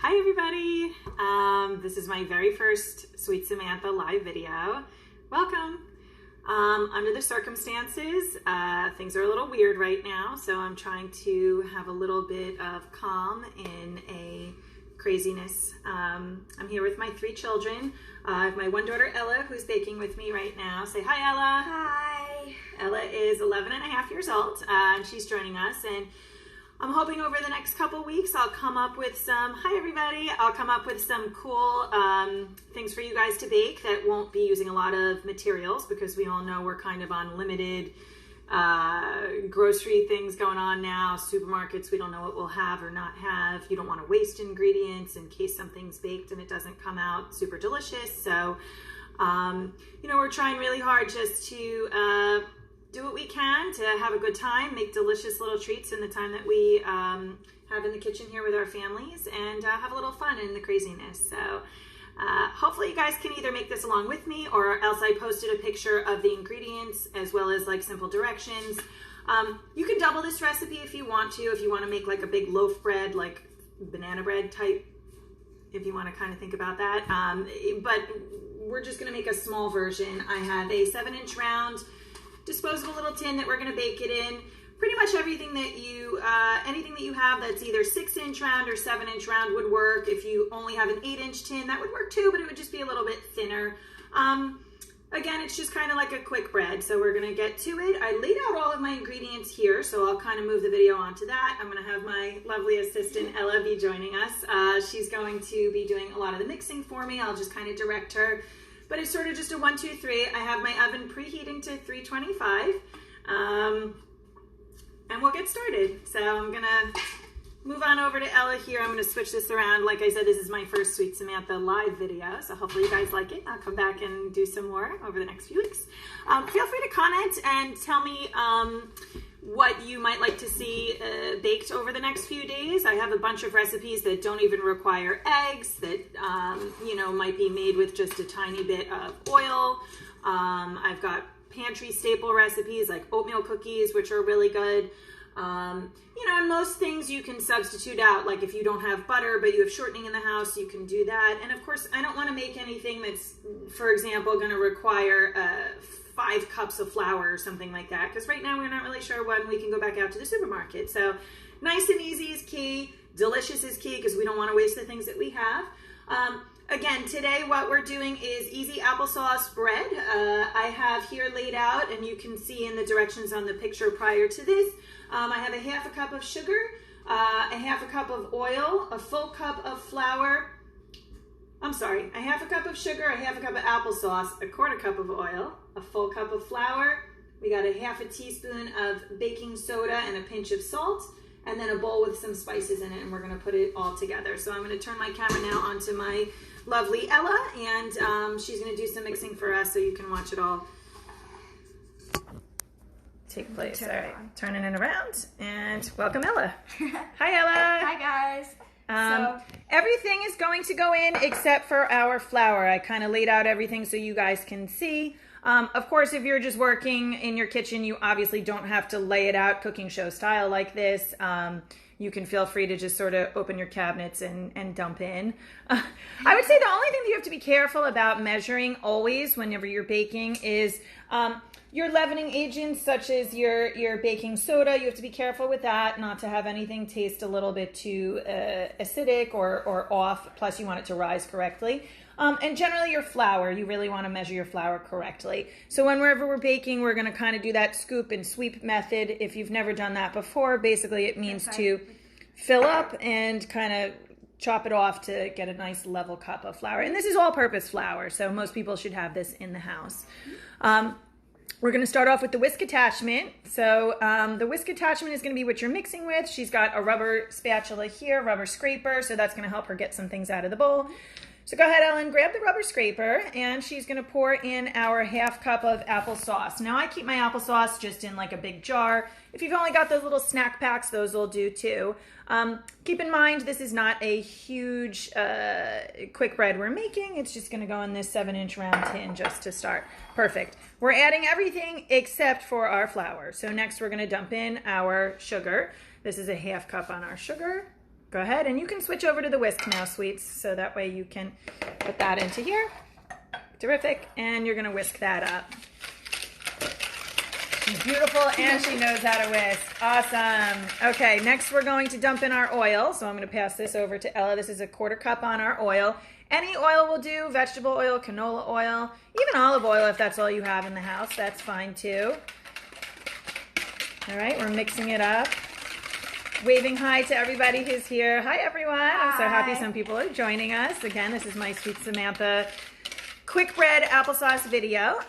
Hi everybody, this is my very first Sweet Samantha live video. Welcome. Under the circumstances, things are a little weird right now, so I'm trying to have a little bit of calm in a craziness. I'm here with my three children. I have my one daughter Ella, who's baking with me right now. Say hi, Ella. Hi. Ella is 11 and a half years old, and she's joining us, and I'm hoping over the next couple weeks I'll come up with some, hi everybody, I'll come up with some cool things for you guys to bake that won't be using a lot of materials, because we all know we're kind of on limited grocery things going on now. Supermarkets, we don't know what we'll have or not have. You don't want to waste ingredients in case something's baked and it doesn't come out super delicious. So, we're trying really hard just to do what we can to have a good time, make delicious little treats in the time that we have in the kitchen here with our families, and have a little fun in the craziness. So hopefully you guys can either make this along with me, or else I posted a picture of the ingredients as well as like simple directions. You can double this recipe if you want to make like a big loaf bread, like banana bread type, if you want to kind of think about that. But we're just going to make a small version. I have a 7-inch round disposable little tin that we're going to bake it in. Pretty much everything that you, anything that you have that's either 6-inch round or 7-inch round would work. If you only have an 8-inch tin, that would work too, but it would just be a little bit thinner. Again, it's just kind of like a quick bread, so we're going to get to it. I laid out all of my ingredients here, so I'll kind of move the video onto that. I'm going to have my lovely assistant Ella be joining us. She's going to be doing a lot of the mixing for me. I'll just kind of direct her. But it's sort of just a 1, 2, 3. I have my oven preheating to 325, and we'll get started. So I'm gonna move on over to Ella here. I'm gonna switch this around. Like I said, this is my first Sweet Samantha live video, so hopefully you guys like it. I'll come back and do some more over the next few weeks. Feel free to comment and tell me what you might like to see baked over the next few days. I have a bunch of recipes that don't even require eggs, that might be made with just a tiny bit of oil. I've got pantry staple recipes like oatmeal cookies, which are really good. And most things you can substitute out. Like if you don't have butter, but you have shortening in the house, you can do that. And of course, I don't want to make anything that's, for example, going to require 5 cups of flour or something like that, because right now we're not really sure when we can go back out to the supermarket. So nice and easy is key. Delicious is key, because we don't want to waste the things that we have. Again, today what we're doing is easy applesauce bread. I have here laid out, and you can see in the directions on the picture prior to this, I have a 1/2 cup of sugar, a 1/2 cup of oil, a full cup of flour, a 1/2 cup of sugar, a 1/2 cup of applesauce, a 1/4 cup of oil, a full cup of flour. We got a 1/2 teaspoon of baking soda and a pinch of salt, and then a bowl with some spices in it, and we're gonna put it all together. So I'm gonna turn my camera now onto my lovely Ella, and she's gonna do some mixing for us so you can watch it all take place. All right, turning it around, and welcome Ella. Hi Ella. Hi guys. Everything is going to go in except for our flour. I kind of laid out everything so you guys can see. Of course, if you're just working in your kitchen, you obviously don't have to lay it out cooking show style like this. You can feel free to just sort of open your cabinets and dump in. I would say the only thing that you have to be careful about measuring always whenever you're baking is your leavening agents, such as your baking soda. You have to be careful with that, not to have anything taste a little bit too acidic or off. Plus, you want it to rise correctly. And generally your flour, you really want to measure your flour correctly. So whenever we're baking, we're going to kind of do that scoop and sweep method. If you've never done that before, basically it means to fill up and kind of chop it off to get a nice level cup of flour. And this is all-purpose flour, so most people should have this in the house. We're going to start off with the whisk attachment. So the whisk attachment is going to be what you're mixing with. She's got a rubber spatula here, rubber scraper, so that's going to help her get some things out of the bowl. So go ahead, Ellen, grab the rubber scraper, and she's going to pour in our 1/2 cup of applesauce. Now, I keep my applesauce just in like a big jar. If you've only got those little snack packs, those will do too. Keep in mind, this is not a huge quick bread we're making. It's just going to go in this 7-inch round tin just to start. Perfect. We're adding everything except for our flour. So next we're going to dump in our sugar. This is a 1/2 cup on our sugar. go ahead, and you can switch over to the whisk now, sweets, so that way you can put that into here. Terrific, and you're gonna whisk that up. She's beautiful and she knows how to whisk. Awesome. Okay, next we're going to dump in our oil. So I'm going to pass this over to Ella. This is a 1/4 cup on our oil. Any oil will do, vegetable oil, canola oil, even olive oil if that's all you have in the house. That's fine too. All right, we're mixing it up. Waving hi to everybody who's here. Hi everyone. Hi. I'm so happy some people are joining us. Again, this is my Sweet Samantha quick bread applesauce video.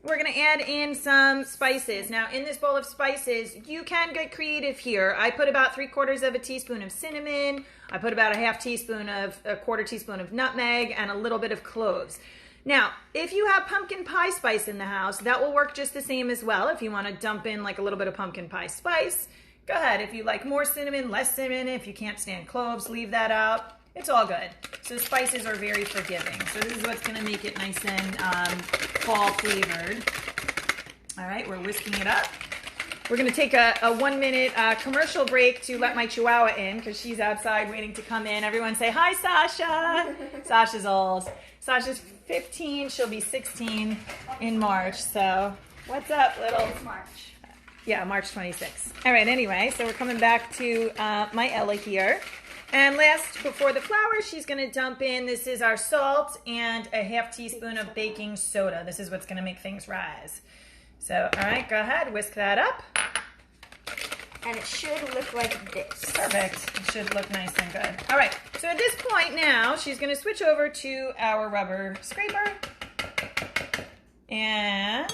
We're going to add in some spices. Now, in this bowl of spices, you can get creative here. I put about 3/4 of a teaspoon of cinnamon. I put about a 1/2 teaspoon of, a 1/4 teaspoon of nutmeg, and a little bit of cloves. Now, if you have pumpkin pie spice in the house, that will work just the same as well. If you want to dump in like a little bit of pumpkin pie spice, go ahead. If you like more cinnamon, less cinnamon. If you can't stand cloves, leave that out. It's all good. So spices are very forgiving. So this is what's going to make it nice and fall flavored. All right, we're whisking it up. We're going to take a 1-minute commercial break to let my Chihuahua in because she's outside waiting to come in. Everyone say, hi, Sasha. Sasha's old. Sasha's 15. She'll be 16 in March. So what's up, little? It's March. Yeah, March 26th. All right, anyway, so we're coming back to my Ella here. And last, before the flour, she's going to dump in, this is our salt and a 1/2 teaspoon of baking soda. This is what's going to make things rise. So, all right, go ahead, whisk that up. And it should look like this. Perfect. It should look nice and good. All right, so at this point now, she's going to switch over to our rubber scraper. And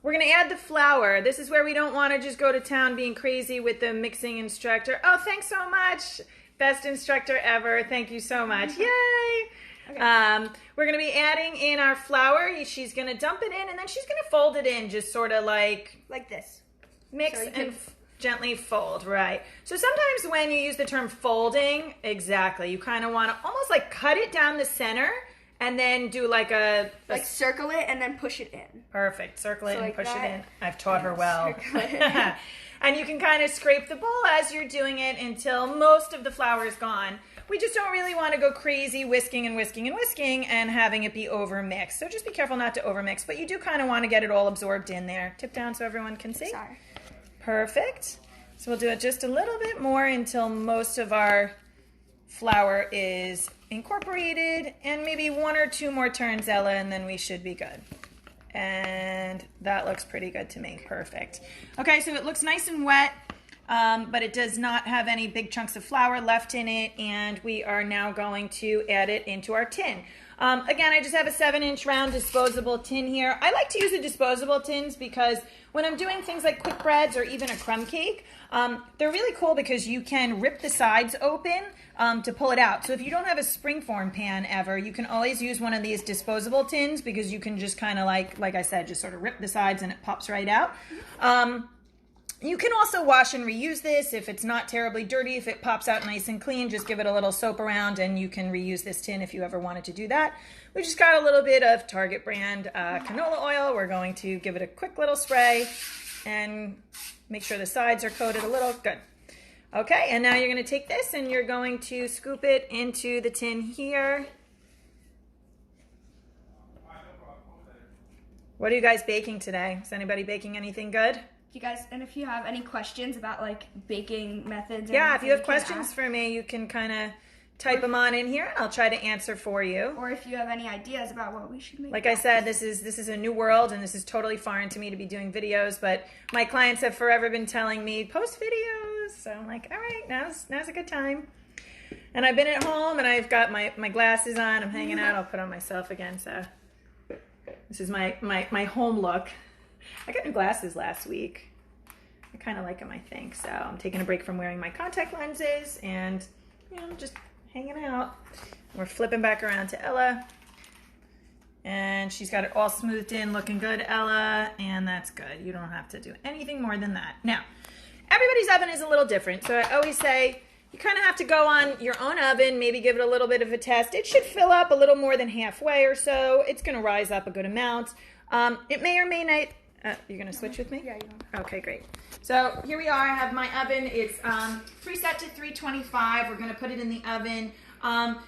we're going to add the flour. This is where we don't want to just go to town being crazy with the mixing instructor. Oh, thanks so much. Best instructor ever. Thank you so much. Yay. Okay. We're going to be adding in our flour. She's going to dump it in, and then she's going to fold it in, just sort of like this. Mix so and gently fold, right. So sometimes when you use the term folding, exactly, you kind of want to almost like cut it down the center and then do like a circle it and then push it in. Perfect. Circle it and like push that. it in. I've taught her well. And you can kind of scrape the bowl as you're doing it until most of the flour is gone. We just don't really want to go crazy whisking and whisking and whisking and having it be over mixed. So just be careful not to over mix, but you do kind of want to get it all absorbed in there. Tip down so everyone can see. Sorry. Perfect. So we'll do it just a little bit more until most of our flour is incorporated, and maybe 1 or 2 more turns, Ella, and then we should be good. And that looks pretty good to me. Perfect. Okay, so it looks nice and wet, but it does not have any big chunks of flour left in it, and we are now going to add it into our tin. Again, I just have a 7-inch round disposable tin here. I like to use the disposable tins because when I'm doing things like quick breads or even a crumb cake, they're really cool because you can rip the sides open to pull it out. So if you don't have a springform pan ever, you can always use one of these disposable tins because you can just kind of like I said, just sort of rip the sides and it pops right out. You can also wash and reuse this if it's not terribly dirty. If it pops out nice and clean, just give it a little soap around and you can reuse this tin if you ever wanted to do that. We just got a little bit of Target brand canola oil. We're going to give it a quick little spray and make sure the sides are coated a little. Good. Okay, and now you're going to take this and you're going to scoop it into the tin here. What are you guys baking today? Is anybody baking anything good? You guys, and if you have any questions about like baking methods, yeah, if you have questions for me, you can kind of type them on in here, and I'll try to answer for you. Or if you have any ideas about what we should make. Like I said, this is a new world, and this is totally foreign to me to be doing videos. But my clients have forever been telling me post videos, so I'm like, all right, now's a good time. And I've been at home, and I've got my glasses on. I'm hanging out. I'll put on myself again. So this is my home look. I got new glasses last week. I kind of like them, I think. So I'm taking a break from wearing my contact lenses and, just hanging out. We're flipping back around to Ella. And she's got it all smoothed in, looking good, Ella. And that's good. You don't have to do anything more than that. Now, everybody's oven is a little different. So I always say you kind of have to go on your own oven, maybe give it a little bit of a test. It should fill up a little more than halfway or so. It's going to rise up a good amount. It may or may You're going to switch with me? Yeah, you want. Okay, great. So here we are. I have my oven. It's preset to 325. We're going to put it in the oven.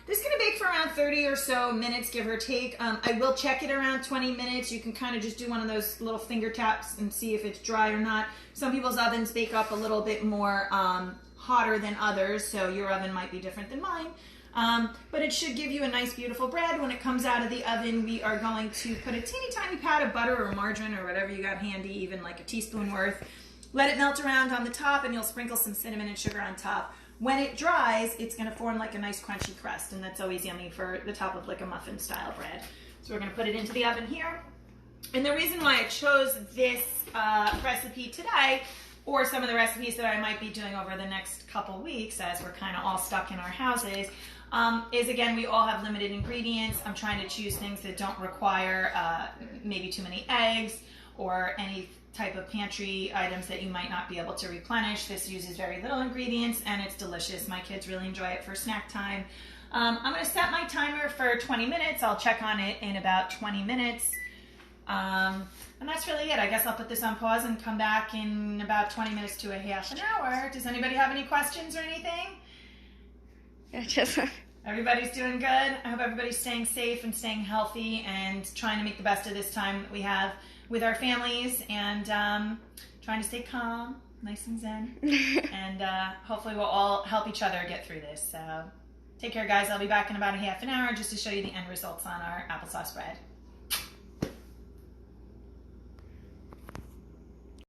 This is going to bake for around 30 or so minutes, give or take. I will check it around 20 minutes. You can kind of just do one of those little finger taps and see if it's dry or not. Some people's ovens bake up a little bit more hotter than others, so your oven might be different than mine. But it should give you a nice, beautiful bread. When it comes out of the oven, we are going to put a teeny tiny pat of butter or margarine or whatever you got handy, even like a teaspoon worth. Let it melt around on the top, and you'll sprinkle some cinnamon and sugar on top. When it dries, it's going to form like a nice crunchy crust, and that's always yummy for the top of like a muffin style bread. So we're going to put it into the oven here. And the reason why I chose this recipe today, or some of the recipes that I might be doing over the next couple weeks as we're kind of all stuck in our houses, is again, we all have limited ingredients. I'm trying to choose things that don't require maybe too many eggs or any type of pantry items that you might not be able to replenish. This uses very little ingredients and it's delicious. My kids really enjoy it for snack time. I'm going to set my timer for 20 minutes. I'll check on it in about 20 minutes. And that's really it. I guess I'll put this on pause and come back in about 20 minutes to a half an hour. Does anybody have any questions or anything? Yeah, just. Everybody's doing good. I hope everybody's staying safe and staying healthy and trying to make the best of this time that we have with our families, and trying to stay calm, nice and zen, and hopefully we'll all help each other get through this. So take care, guys. I'll be back in about a half an hour just to show you the end results on our applesauce bread.